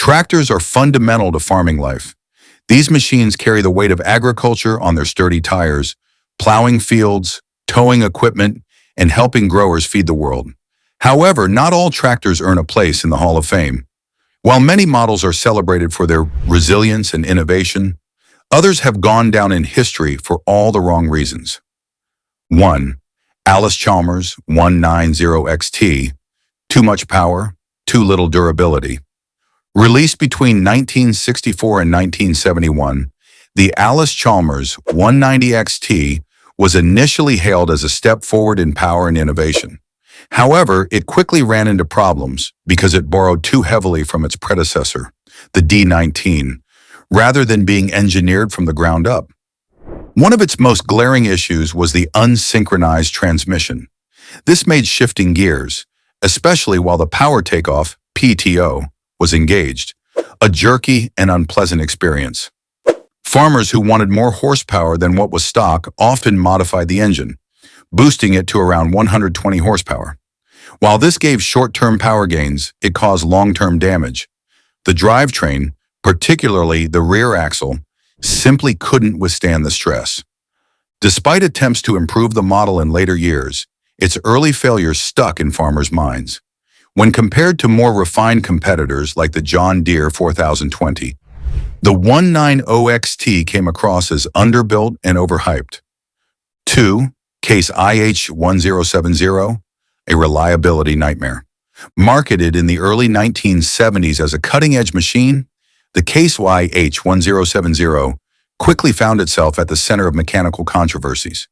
Tractors are fundamental to farming life. These machines carry the weight of agriculture on their sturdy tires, plowing fields, towing equipment, and helping growers feed the world. However, not all tractors earn a place in the Hall of Fame. While many models are celebrated for their resilience and innovation, others have gone down in history for all the wrong reasons. 1. Allis-Chalmers 190XT. Too much power, too little durability. Released between 1964 and 1971, the Allis-Chalmers 190XT was initially hailed as a step forward in power and innovation. However, it quickly ran into problems because it borrowed too heavily from its predecessor, the D19, rather than being engineered from the ground up. One of its most glaring issues was the unsynchronized transmission. This made shifting gears, especially while the power takeoff, PTO, was engaged, a jerky and unpleasant experience. Farmers who wanted more horsepower than what was stock often modified the engine, boosting it to around 120 horsepower. While this gave short-term power gains, it caused long-term damage. The drivetrain, particularly the rear axle, simply couldn't withstand the stress. Despite attempts to improve the model in later years, its early failures stuck in farmers' minds. When compared to more refined competitors like the John Deere 4020, the 190XT came across as underbuilt and overhyped. 2. Case IH1070, a reliability nightmare. Marketed in the early 1970s as a cutting-edge machine, the Case IH1070 quickly found itself at the center of mechanical controversies.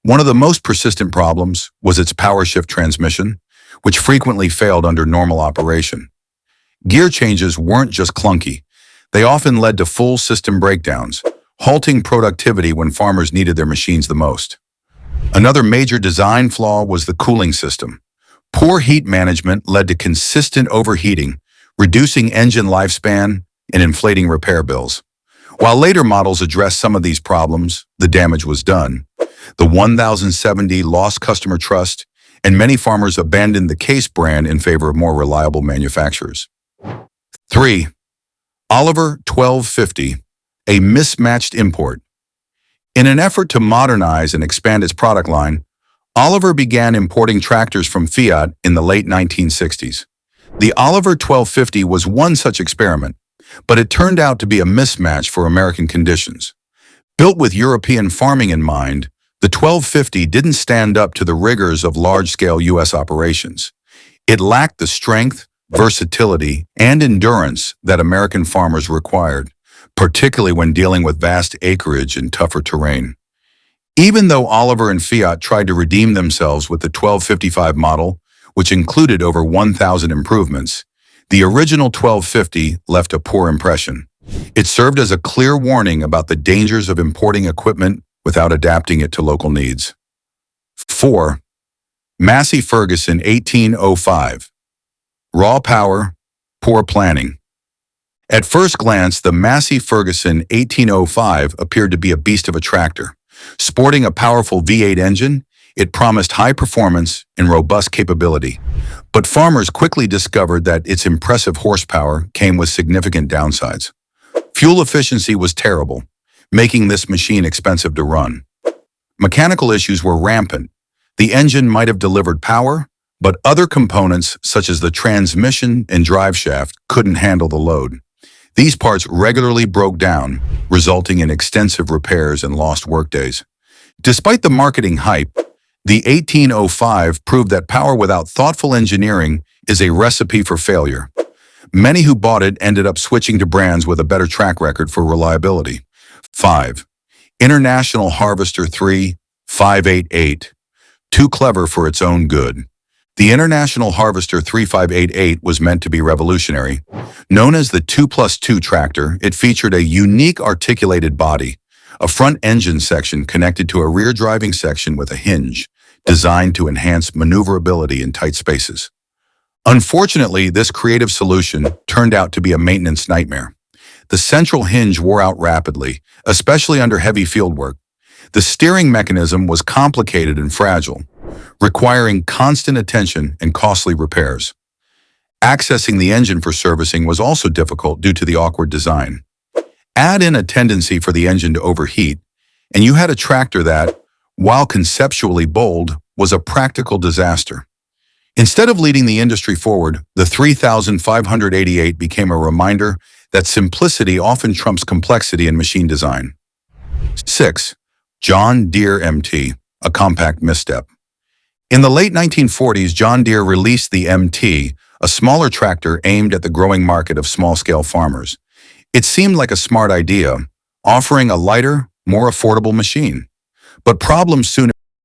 One of the most persistent problems was its power shift transmission, which frequently failed under normal operation. Gear changes weren't just clunky. They often led to full system breakdowns, halting productivity when farmers needed their machines the most. Another major design flaw was the cooling system. Poor heat management led to consistent overheating, reducing engine lifespan and inflating repair bills. While later models addressed some of these problems, the damage was done. The 1070 lost customer trust, and many farmers abandoned the Case brand in favor of more reliable manufacturers. 3. Oliver 1250, a mismatched import. In an effort to modernize and expand its product line, Oliver began importing tractors from Fiat in the late 1960s. The Oliver 1250 was one such experiment, but it turned out to be a mismatch for American conditions. Built with European farming in mind, the 1250 didn't stand up to the rigors of large-scale U.S. operations. It lacked the strength, versatility, and endurance that American farmers required, particularly when dealing with vast acreage and tougher terrain. Even though Oliver and Fiat tried to redeem themselves with the 1255 model, which included over 1,000 improvements, the original 1250 left a poor impression. It served as a clear warning about the dangers of importing equipment without adapting it to local needs. 4. Massey Ferguson 1805. Raw power, poor planning. At first glance, the Massey Ferguson 1805 appeared to be a beast of a tractor. Sporting a powerful V8 engine, it promised high performance and robust capability. But farmers quickly discovered that its impressive horsepower came with significant downsides. Fuel efficiency was terrible, making this machine expensive to run. Mechanical issues were rampant. The engine might have delivered power, but other components such as the transmission and drive shaft couldn't handle the load. These parts regularly broke down, resulting in extensive repairs and lost workdays. Despite the marketing hype, the 1805 proved that power without thoughtful engineering is a recipe for failure. Many who bought it ended up switching to brands with a better track record for reliability. 5. International Harvester 3 588. Too clever for its own good. The International Harvester 3588 was meant to be revolutionary. Known as the 2+2 tractor, it featured a unique articulated body, a front engine section connected to a rear driving section with a hinge, designed to enhance maneuverability in tight spaces. Unfortunately, this creative solution turned out to be a maintenance nightmare. The central hinge wore out rapidly, especially under heavy fieldwork. The steering mechanism was complicated and fragile, requiring constant attention and costly repairs. Accessing the engine for servicing was also difficult due to the awkward design. Add in a tendency for the engine to overheat, and you had a tractor that, while conceptually bold, was a practical disaster. Instead of leading the industry forward, the 3588 became a reminder that simplicity often trumps complexity in machine design. 6. John Deere MT, a compact misstep. In the late 1940s, John Deere released the MT, a smaller tractor aimed at the growing market of small-scale farmers. It seemed like a smart idea, offering a lighter, more affordable machine. But problems soon